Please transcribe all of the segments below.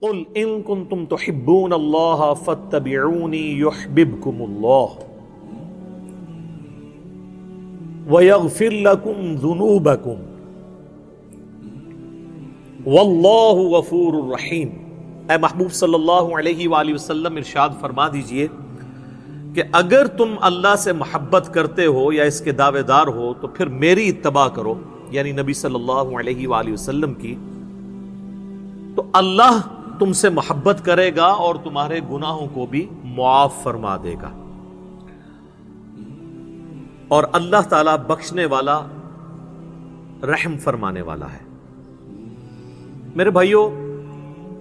قل ان کنتم تحبون اللہ فاتبعونی یحببکم اللہ ویغفر لکم ذنوبکم واللہ غفور الرحیم۔ اے محبوب صلی اللہ علیہ وآلہ وسلم ارشاد فرما دیجئے کہ اگر تم اللہ سے محبت کرتے ہو یا اس کے دعوے دار ہو تو پھر میری اتباع کرو، یعنی نبی صلی اللہ علیہ وآلہ وسلم کی، تو اللہ تم سے محبت کرے گا اور تمہارے گناہوں کو بھی معاف فرما دے گا، اور اللہ تعالیٰ بخشنے والا رحم فرمانے والا ہے۔ میرے بھائیوں،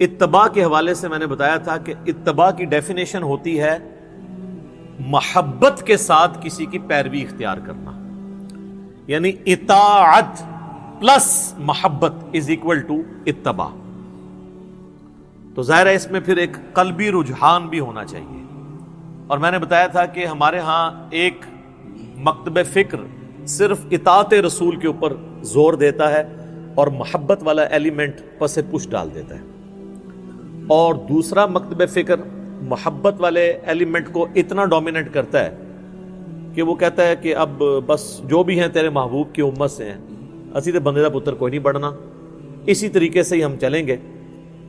اتباع کے حوالے سے میں نے بتایا تھا کہ اتباع کی ڈیفینیشن ہوتی ہے محبت کے ساتھ کسی کی پیروی اختیار کرنا، یعنی اطاعت پلس محبت از اکول ٹو اتباع۔ تو ظاہر ہے اس میں پھر ایک قلبی رجحان بھی ہونا چاہیے، اور میں نے بتایا تھا کہ ہمارے ہاں ایک مکتب فکر صرف اطاعت رسول کے اوپر زور دیتا ہے اور محبت والا ایلیمنٹ پس پش ڈال دیتا ہے، اور دوسرا مکتب فکر محبت والے ایلیمنٹ کو اتنا ڈومیننٹ کرتا ہے کہ وہ کہتا ہے کہ اب بس جو بھی ہیں تیرے محبوب کی امت سے ہیں، اسی تے بندے دا پتر کوئی نہیں بڑھنا، اسی طریقے سے ہی ہم چلیں گے۔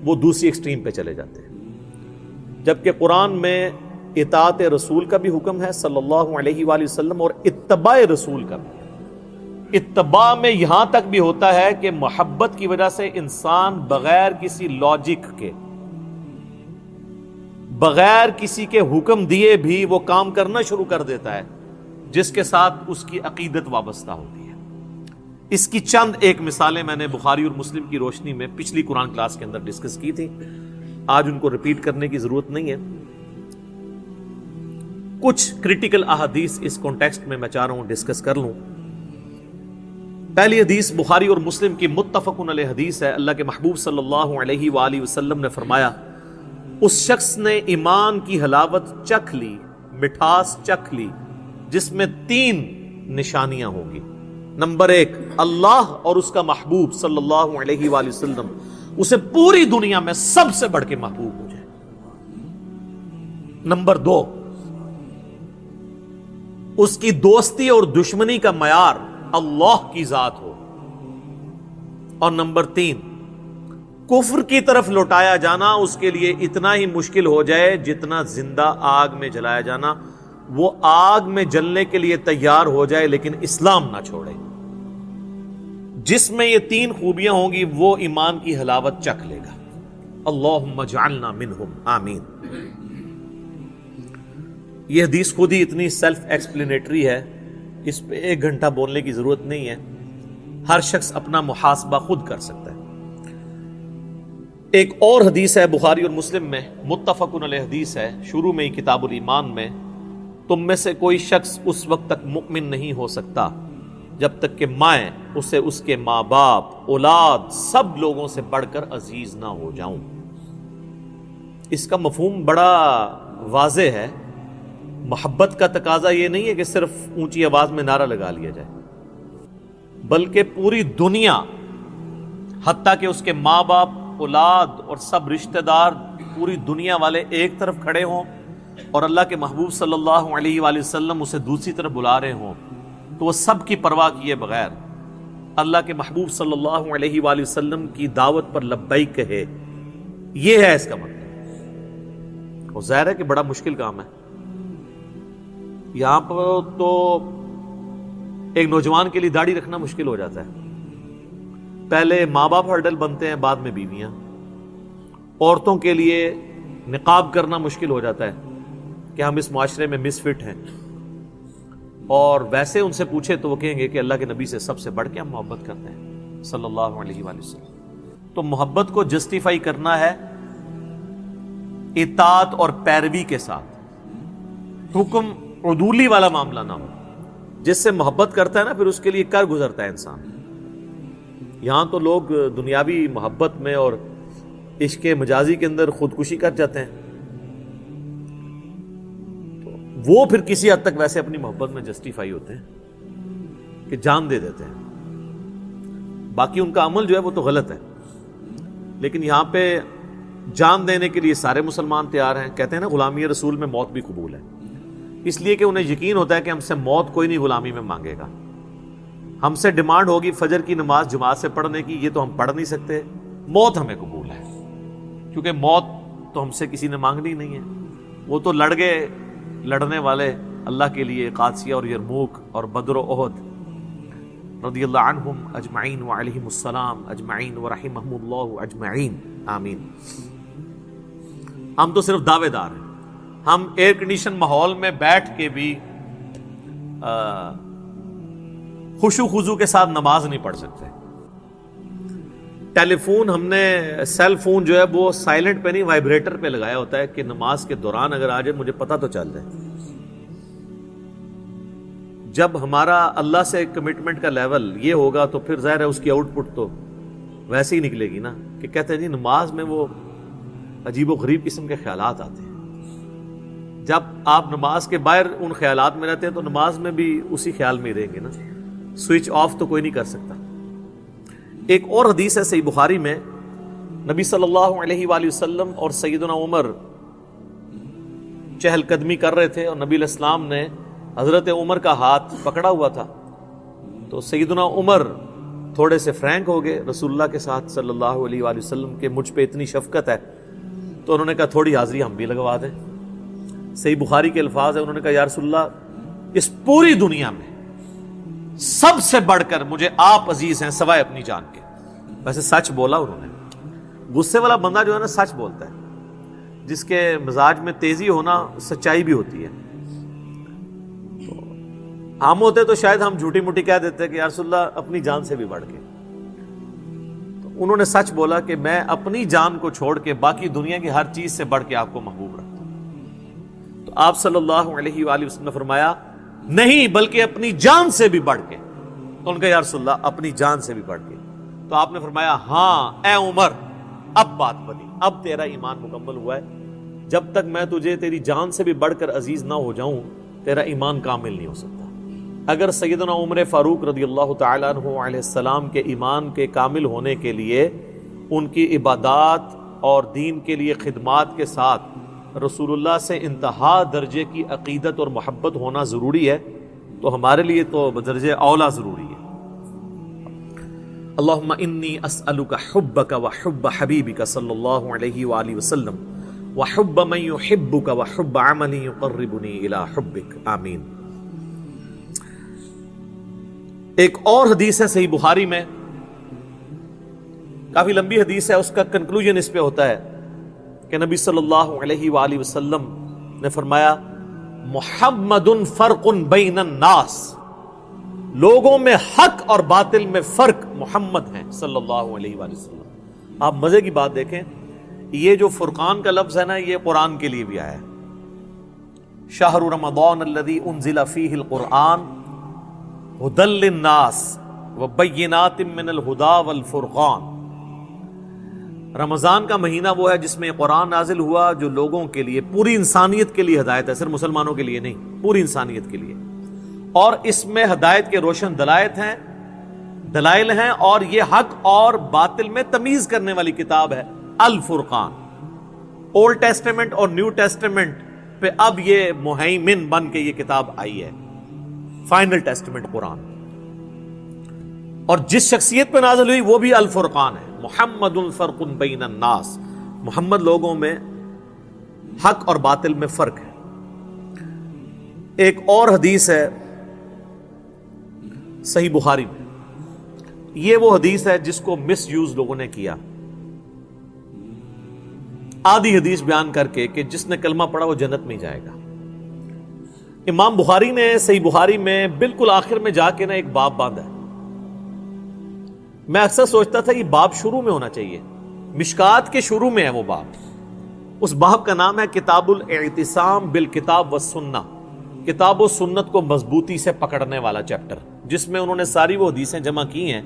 وہ دوسری ایکسٹریم پہ چلے جاتے ہیں، جبکہ قرآن میں اطاعت رسول کا بھی حکم ہے صلی اللہ علیہ وآلہ وسلم، اور اتباع رسول کا بھی۔ اتباع میں یہاں تک بھی ہوتا ہے کہ محبت کی وجہ سے انسان بغیر کسی لاجک کے، بغیر کسی کے حکم دیے بھی وہ کام کرنا شروع کر دیتا ہے جس کے ساتھ اس کی عقیدت وابستہ ہوتی ہے۔ اس کی چند ایک مثالیں میں نے بخاری اور مسلم کی روشنی میں پچھلی قرآن کلاس کے اندر ڈسکس کی تھی، آج ان کو ریپیٹ کرنے کی ضرورت نہیں ہے۔ کچھ کریٹیکل احادیث اس کانٹیکسٹ میں چاہ رہا ہوں ڈسکس کر لوں۔ پہلی حدیث بخاری اور مسلم کی متفقن علیہ حدیث ہے۔ اللہ کے محبوب صلی اللہ علیہ وآلہ وسلم نے فرمایا، اس شخص نے ایمان کی حلاوت چکھ لی، مٹھاس چکھ لی، جس میں 3 نشانیاں ہوں گی۔ نمبر 1، اللہ اور اس کا محبوب صلی اللہ علیہ وآلہ وسلم اسے پوری دنیا میں سب سے بڑھ کے محبوب ہو جائے۔ نمبر 2، اس کی دوستی اور دشمنی کا معیار اللہ کی ذات ہو۔ اور نمبر 3، کفر کی طرف لوٹایا جانا اس کے لیے اتنا ہی مشکل ہو جائے جتنا زندہ آگ میں جلایا جانا، وہ آگ میں جلنے کے لیے تیار ہو جائے لیکن اسلام نہ چھوڑے۔ جس میں یہ 3 خوبیاں ہوں گی وہ ایمان کی حلاوت چکھ لے گا۔ اللہم اجعلنا منہم، آمین۔ یہ حدیث خود ہی اتنی سیلف ایکسپلینیٹری ہے، اس پہ 1 گھنٹہ بولنے کی ضرورت نہیں ہے، ہر شخص اپنا محاسبہ خود کر سکتا ہے۔ ایک اور حدیث ہے بخاری اور مسلم میں، متفقن علیہ حدیث ہے، شروع میں ہی کتاب الایمان میں، تم میں سے کوئی شخص اس وقت تک مؤمن نہیں ہو سکتا جب تک کہ میں اسے اس کے ماں باپ، اولاد، سب لوگوں سے بڑھ کر عزیز نہ ہو جاؤں۔ اس کا مفہوم بڑا واضح ہے۔ محبت کا تقاضا یہ نہیں ہے کہ صرف اونچی آواز میں نعرہ لگا لیا جائے، بلکہ پوری دنیا، حتیٰ کہ اس کے ماں باپ، اولاد اور سب رشتہ دار، پوری دنیا والے ایک طرف کھڑے ہوں اور اللہ کے محبوب صلی اللہ علیہ وآلہ وسلم اسے دوسری طرف بلا رہے ہوں، تو وہ سب کی پرواہ کیے بغیر اللہ کے محبوب صلی اللہ علیہ وآلہ وسلم کی دعوت پر لبیک کہے، یہ ہے اس کا مطلب۔ اور ظاہر ہے کہ بڑا مشکل کام ہے۔ یہاں پر تو ایک نوجوان کے لیے داڑھی رکھنا مشکل ہو جاتا ہے، پہلے ماں باپ ہرڈل بنتے ہیں، بعد میں بیویاں۔ عورتوں کے لیے نقاب کرنا مشکل ہو جاتا ہے کہ ہم اس معاشرے میں مس فٹ ہیں، اور ویسے ان سے پوچھے تو وہ کہیں گے کہ اللہ کے نبی سے سب سے بڑھ کے ہم محبت کرتے ہیں صلی اللہ علیہ وآلہ وسلم۔ تو محبت کو جسٹیفائی کرنا ہے اطاعت اور پیروی کے ساتھ، حکم عدولی والا معاملہ نہ ہو۔ جس سے محبت کرتا ہے نا، پھر اس کے لیے کر گزرتا ہے انسان۔ یہاں تو لوگ دنیاوی محبت میں اور عشق مجازی کے اندر خودکشی کر جاتے ہیں، وہ پھر کسی حد تک ویسے اپنی محبت میں جسٹیفائی ہوتے ہیں کہ جان دے دیتے ہیں، باقی ان کا عمل جو ہے وہ تو غلط ہے۔ لیکن یہاں پہ جان دینے کے لیے سارے مسلمان تیار ہیں. کہتے ہیں نا غلامی رسول میں موت بھی قبول ہے، اس لیے کہ انہیں یقین ہوتا ہے کہ ہم سے موت کوئی نہیں غلامی میں مانگے گا. ہم سے ڈیمانڈ ہوگی فجر کی نماز جماعت سے پڑھنے کی، یہ تو ہم پڑھ نہیں سکتے. موت ہمیں قبول ہے، کیونکہ موت تو ہم سے کسی نے مانگنی نہیں ہے. وہ تو لڑ گئے لڑنے والے اللہ کے لیے قادسیہ اور یرموک اور بدر و احد رضی اللہ عنہم اجمعین وعلیہم السلام اجمعین ورحمہم اللہ اجمعین آمین. ہم تو صرف دعوے دار ہیں. ہم ایئر کنڈیشن ماحول میں بیٹھ کے بھی خشوع خضوع کے ساتھ نماز نہیں پڑھ سکتے. ٹیلی فون ہم نے سیل فون جو ہے وہ سائلنٹ پہ نہیں وائبریٹر پہ لگایا ہوتا ہے کہ نماز کے دوران اگر آ جائے مجھے پتہ تو چل جائے. جب ہمارا اللہ سے کمٹمنٹ کا لیول یہ ہوگا تو پھر ظاہر ہے اس کی آؤٹ پٹ تو ویسے ہی نکلے گی نا کہ کہتے ہیں جی نماز میں وہ عجیب و غریب قسم کے خیالات آتے ہیں. جب آپ نماز کے باہر ان خیالات میں رہتے ہیں تو نماز میں بھی اسی خیال میں ہی رہیں گے نا. سوئچ آف تو کوئی نہیں کر سکتا. ایک اور حدیث ہے صحیح بخاری میں، نبی صلی اللہ علیہ وآلہ وسلم اور سیدنا عمر چہل قدمی کر رہے تھے اور نبی علیہ السلام نے حضرت عمر کا ہاتھ پکڑا ہوا تھا. تو سیدنا عمر تھوڑے سے فرینک ہو گئے رسول اللہ کے ساتھ صلی اللہ علیہ وآلہ وسلم کے، مجھ پہ اتنی شفقت ہے تو انہوں نے کہا تھوڑی حاضری ہم بھی لگوا دیں. صحیح بخاری کے الفاظ ہیں، انہوں نے کہا یا رسول اللہ اس پوری دنیا میں سب سے بڑھ کر مجھے آپ عزیز ہیں سوائے اپنی جان کے. ویسے سچ بولا انہوں نے. غصے والا بندہ جو ہے نا سچ بولتا ہے، جس کے مزاج میں تیزی ہونا سچائی بھی ہوتی ہے. تو ہم ہوتے تو شاید ہم جھوٹی موٹی کہہ دیتے کہ یا رسول اللہ اپنی جان سے بھی بڑھ کے. تو انہوں نے سچ بولا کہ میں اپنی جان کو چھوڑ کے باقی دنیا کی ہر چیز سے بڑھ کے آپ کو محبوب رکھتا ہوں. تو آپ صلی اللہ علیہ وآلہ وسلم نے فرمایا نہیں بلکہ اپنی جان سے بھی بڑھ کے. تو ان کا یا رسول اللہ اپنی جان سے بھی بڑھ کے. تو آپ نے فرمایا ہاں اے عمر اب بات بنی، اب تیرا ایمان مکمل ہوا ہے. جب تک میں تجھے تیری جان سے بھی بڑھ کر عزیز نہ ہو جاؤں تیرا ایمان کامل نہیں ہو سکتا. اگر سیدنا عمر فاروق رضی اللہ تعالیٰ عنہ علیہ السلام کے ایمان کے کامل ہونے کے لیے ان کی عبادات اور دین کے لیے خدمات کے ساتھ رسول اللہ سے انتہا درجے کی عقیدت اور محبت ہونا ضروری ہے تو ہمارے لیے تو بدرجہ اولا ضروری ہے. اللہم انی اسألک حبک وحب حبیبک صلی اللہ علیہ وآلہ وسلم وحب من یحبک وحب عمل یقربنی الی حبک آمین. ایک اور حدیث ہے صحیح بخاری میں، کافی لمبی حدیث ہے، اس کا کنکلوژن اس پہ ہوتا ہے کہ نبی صلی اللہ علیہ وآلہ وسلم نے فرمایا محمد فرق بین الناس، لوگوں میں حق اور باطل میں فرق محمد ہیں صلی اللہ علیہ وآلہ وسلم. آپ مزے کی بات دیکھیں، یہ جو فرقان کا لفظ ہے نا یہ قرآن کے لیے بھی آیا ہے. شہر رمضان الذی انزل فیہ القرآن ہدی للناس وبینات من الہدی والفرقان. رمضان کا مہینہ وہ ہے جس میں قرآن نازل ہوا جو لوگوں کے لیے، پوری انسانیت کے لیے ہدایت ہے، صرف مسلمانوں کے لیے نہیں، پوری انسانیت کے لیے. اور اس میں ہدایت کے روشن دلائل ہیں اور یہ حق اور باطل میں تمیز کرنے والی کتاب ہے الفرقان. اولڈ ٹیسٹیمنٹ اور نیو ٹیسٹیمنٹ پہ اب یہ مہیمن بن کے یہ کتاب آئی ہے، فائنل ٹیسٹیمنٹ قرآن. اور جس شخصیت پہ نازل ہوئی وہ بھی الفرقان ہے. محمد فرق بین الناس، محمد لوگوں میں حق اور باطل میں فرق ہے. ایک اور حدیث ہے صحیح بخاری میں، یہ وہ حدیث ہے جس کو مس یوز لوگوں نے کیا، آدھی حدیث بیان کر کے کہ جس نے کلمہ پڑھا وہ جنت میں ہی جائے گا. امام بخاری نے صحیح بخاری میں بالکل آخر میں جا کے نا ایک باب باندھا ہے. میں اکثر سوچتا تھا یہ باب شروع میں ہونا چاہیے، مشکات کے شروع میں ہے وہ باب. اس باب کا نام ہے کتاب الاعتصام بالکتاب والسنہ، کتاب و سنت کو مضبوطی سے پکڑنے والا چیپٹر، جس میں انہوں نے ساری وہ حدیثیں جمع کی ہیں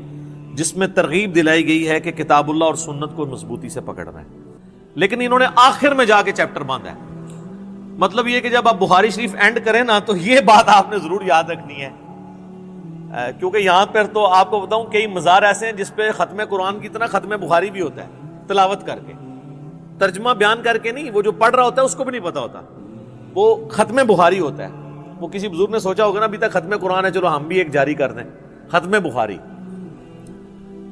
جس میں ترغیب دلائی گئی ہے کہ کتاب اللہ اور سنت کو مضبوطی سے پکڑنا ہے. لیکن انہوں نے آخر میں جا کے چیپٹر باندھا ہے. مطلب یہ کہ جب آپ بخاری شریف اینڈ کریں نا تو یہ بات آپ نے ضرور یاد رکھنی ہے، کیونکہ یہاں پر تو آپ کو بتاؤں کئی مزار ایسے ہیں جس پہ ختم قرآن کی طرح ختم بخاری بھی ہوتا ہے تلاوت کر کے. ترجمہ بیان کر کے نہیں، وہ جو پڑھ رہا ہوتا ہے اس کو بھی نہیں پتا ہوتا، وہ ختم بخاری ہوتا ہے. وہ کسی بزرگ نے سوچا ہوگا نا ابھی تک ختم قرآن ہے، چلو ہم بھی ایک جاری کر دیں، ختم بخاری.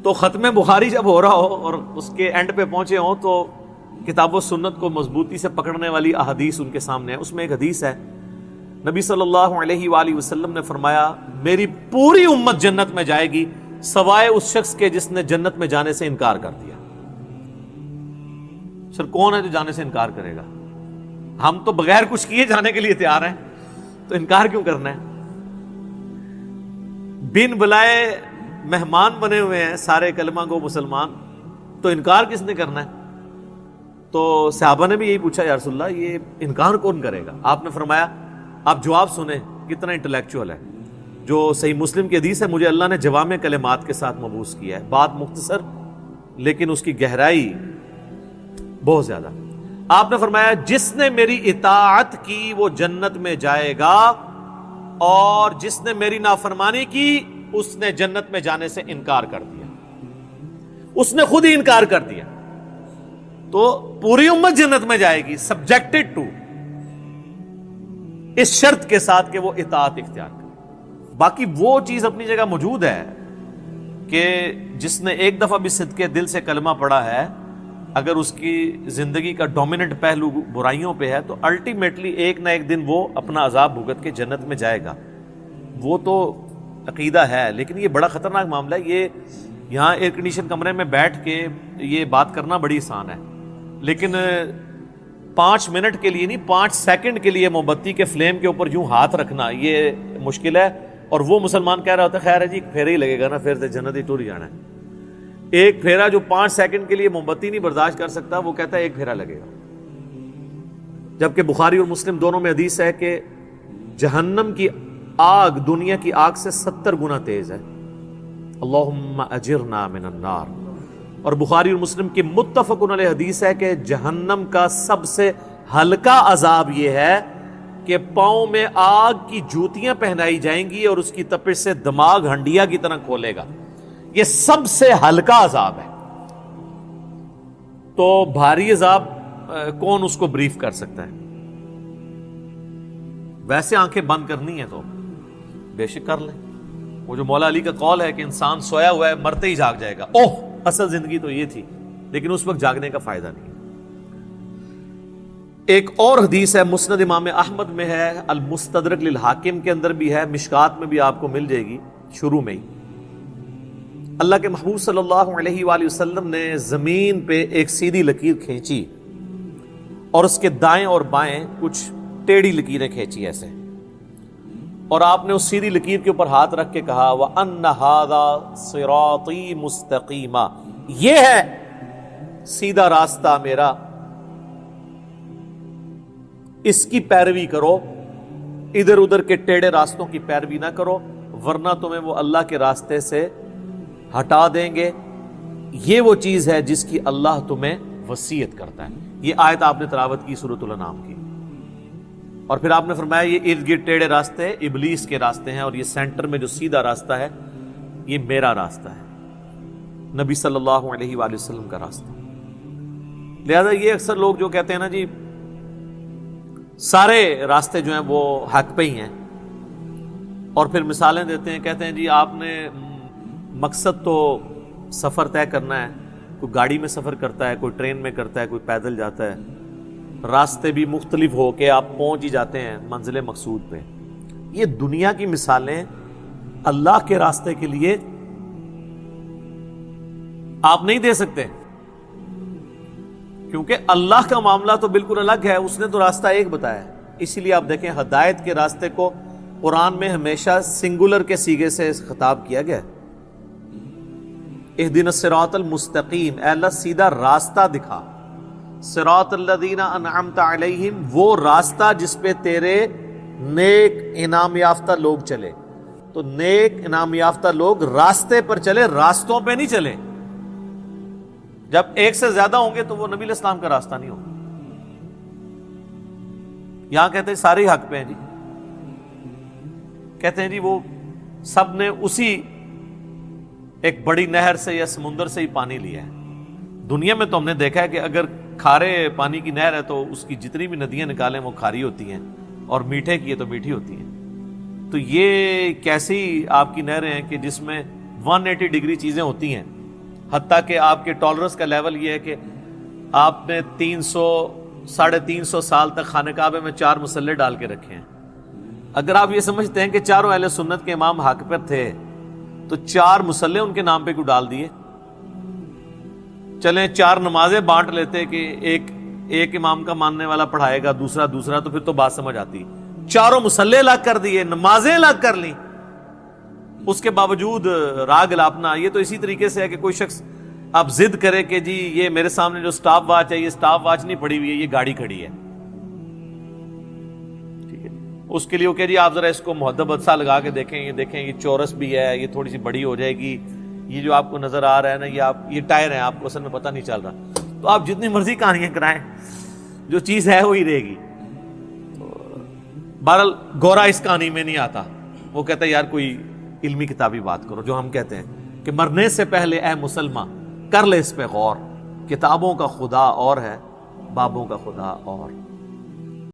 تو ختم بخاری جب ہو رہا ہو اور اس کے اینڈ پہ پہنچے ہوں تو کتاب و سنت کو مضبوطی سے پکڑنے والی احادیث ان کے سامنے ہے. اس میں ایک حدیث ہے، نبی صلی اللہ علیہ وآلہ وسلم نے فرمایا میری پوری امت جنت میں جائے گی سوائے اس شخص کے جس نے جنت میں جانے سے انکار کر دیا. سر کون ہے جو جانے سے انکار کرے گا؟ ہم تو بغیر کچھ کیے جانے کے لیے تیار ہیں، تو انکار کیوں کرنا ہے؟ بن بلائے مہمان بنے ہوئے ہیں سارے کلمہ گو مسلمان، تو انکار کس نے کرنا ہے؟ تو صحابہ نے بھی یہی پوچھا یا رسول اللہ یہ انکار کون کرے گا؟ آپ نے فرمایا آپ جواب سنیں کتنا انٹلیکچوئل ہے. جو صحیح مسلم کی حدیث ہے، مجھے اللہ نے جوامع کلمات کے ساتھ مبعوث کیا ہے، بات مختصر لیکن اس کی گہرائی بہت زیادہ. آپ نے فرمایا جس نے میری اطاعت کی وہ جنت میں جائے گا، اور جس نے میری نافرمانی کی اس نے جنت میں جانے سے انکار کر دیا. اس نے خود ہی انکار کر دیا. تو پوری امت جنت میں جائے گی سبجیکٹڈ ٹو، اس شرط کے ساتھ کہ وہ اطاعت اختیار کرے. باقی وہ چیز اپنی جگہ موجود ہے کہ جس نے ایک دفعہ بھی صدقے دل سے کلمہ پڑھا ہے، اگر اس کی زندگی کا ڈومیننٹ پہلو برائیوں پہ ہے تو الٹیمیٹلی ایک نہ ایک دن وہ اپنا عذاب بھگت کے جنت میں جائے گا. وہ تو عقیدہ ہے، لیکن یہ بڑا خطرناک معاملہ ہے. یہ یہاں ایئر کنڈیشن کمرے میں بیٹھ کے یہ بات کرنا بڑی آسان ہے، لیکن 5 منٹ کے لیے نہیں 5 سیکنڈ کے لیے موم بتی کے فلیم کے اوپر یوں ہاتھ رکھنا یہ مشکل ہے. اور وہ مسلمان کہہ رہا ہوتا ہے خیر ہے جی ایک پھیرا ہی لگے گا نا، پھر تو جنت ہی ٹور جانا ہے. ایک پھیرا جو 5 سیکنڈ کے لیے موم بتی نہیں برداشت کر سکتا وہ کہتا ہے ایک پھیرا لگے گا. جبکہ بخاری اور مسلم دونوں میں حدیث ہے کہ جہنم کی آگ دنیا کی آگ سے 70 گنا تیز ہے. اللہم اجرنا من النار. اور بخاری اور مسلم کی متفق علیہ حدیث ہے کہ جہنم کا سب سے ہلکا عذاب یہ ہے کہ پاؤں میں آگ کی جوتیاں پہنائی جائیں گی اور اس کی تپش سے دماغ ہنڈیا کی طرح کھولے گا. یہ سب سے ہلکا عذاب ہے. تو بھاری عذاب کون اس کو بریف کر سکتا ہے؟ ویسے آنکھیں بند کرنی ہے تو بے شک کر لیں. وہ جو مولا علی کا قول ہے کہ انسان سویا ہوا ہے مرتے ہی جاگ جائے گا، اوہ اصل زندگی تو یہ تھی، لیکن اس وقت جاگنے کا فائدہ نہیں. ایک اور حدیث ہے مسند امام احمد میں ہے، المستدرک للحاکم کے اندر بھی ہے، مشکات میں بھی آپ کو مل جائے گی شروع میں ہی. اللہ کے محبوب صلی اللہ علیہ وآلہ وسلم نے زمین پہ ایک سیدھی لکیر کھینچی اور اس کے دائیں اور بائیں کچھ ٹیڑھی لکیریں کھینچی ایسے، اور آپ نے اس سیدھی لکیر کے اوپر ہاتھ رکھ کے کہا وَأَنَّ هَذَا صِرَاطِي مُسْتَقِيمًا، یہ ہے سیدھا راستہ میرا، اس کی پیروی کرو، ادھر ادھر کے ٹیڑھے راستوں کی پیروی نہ کرو ورنہ تمہیں وہ اللہ کے راستے سے ہٹا دیں گے. یہ وہ چیز ہے جس کی اللہ تمہیں وصیت کرتا ہے. یہ آیت آپ نے تلاوت کی سورۃ الانعام کی، اور پھر آپ نے فرمایا یہ ارد گرد ٹیڑھے راستے ابلیس کے راستے ہیں اور یہ سینٹر میں جو سیدھا راستہ ہے یہ میرا راستہ ہے، نبی صلی اللہ علیہ وآلہ وسلم کا راستہ. لہذا یہ اکثر لوگ جو کہتے ہیں نا جی سارے راستے جو ہیں وہ حق پہ ہی ہیں، اور پھر مثالیں دیتے ہیں، کہتے ہیں جی آپ نے مقصد تو سفر طے کرنا ہے، کوئی گاڑی میں سفر کرتا ہے، کوئی ٹرین میں کرتا ہے، کوئی پیدل جاتا ہے، راستے بھی مختلف ہو کے آپ پہنچ ہی جاتے ہیں منزل مقصود پہ. یہ دنیا کی مثالیں اللہ کے راستے کے لیے آپ نہیں دے سکتے، کیونکہ اللہ کا معاملہ تو بالکل الگ ہے، اس نے تو راستہ ایک بتایا ہے. اسی لیے آپ دیکھیں ہدایت کے راستے کو قرآن میں ہمیشہ سنگولر کے صیغے سے خطاب کیا گیا ہے. اہدنا الصراط المستقیم، اے اللہ سیدھا راستہ دکھا. صراط الذین انعمت علیہم، وہ راستہ جس پہ تیرے نیک انعام یافتہ لوگ چلے. تو نیک انعام یافتہ لوگ راستے پر چلے، راستوں پہ نہیں چلے. جب ایک سے زیادہ ہوں گے تو وہ نبی علیہ السلام کا راستہ نہیں ہوگا. یہاں کہتے ہیں سارے حق پہ ہیں جی، کہتے ہیں جی وہ سب نے اسی ایک بڑی نہر سے یا سمندر سے ہی پانی لیا ہے. دنیا میں تو ہم نے دیکھا ہے کہ اگر کھارے پانی کی نہر ہے تو اس کی جتنی بھی ندیاں نکالیں وہ کھاری ہوتی ہیں، اور میٹھے کی ہے تو میٹھی ہوتی ہیں. تو یہ کیسی آپ کی نہریں ہیں کہ جس میں 180 ڈگری چیزیں ہوتی ہیں، حتیٰ کہ آپ کے ٹالرنس کا لیول یہ ہے کہ آپ نے 300-350 سال تک خانہ کعبے میں 4 مسلح ڈال کے رکھے ہیں. اگر آپ یہ سمجھتے ہیں کہ چاروں اہل سنت کے امام حق پر تھے تو 4 مسلح ان کے نام پہ کیوں ڈال دیے؟ چلیں 4 نمازیں بانٹ لیتے کہ ایک امام کا ماننے والا پڑھائے گا، دوسرا تو پھر تو بات سمجھ آتی. 4 مسلح الگ کر دیے، نمازیں الگ کر لیں، اس کے باوجود راگ الاپنا. یہ تو اسی طریقے سے ہے کہ کوئی شخص آپ ضد کرے کہ جی یہ میرے سامنے جو سٹاپ واچ ہے، یہ سٹاپ واچ نہیں پڑی ہوئی ہے، یہ گاڑی کھڑی ہے. ٹھیک ہے، اس کے لیے وہ کہ جی آپ ذرا اس کو مہذب سا لگا کے دیکھیں یہ چورس بھی ہے، یہ تھوڑی سی بڑی ہو جائے گی، یہ جو آپ کو نظر آ رہا ہے نا یہ ٹائر ہیں، آپ کو اصل میں پتہ نہیں چل رہا. تو آپ جتنی مرضی کہانیاں کرائیں، جو چیز ہے وہی رہے گی. بہرحال گورا اس کہانی میں نہیں آتا. وہ کہتا ہے یار کوئی علمی کتابی بات کرو، جو ہم کہتے ہیں کہ مرنے سے پہلے اے مسلمان کر لے اس پہ غور، کتابوں کا خدا اور ہے، بابوں کا خدا اور.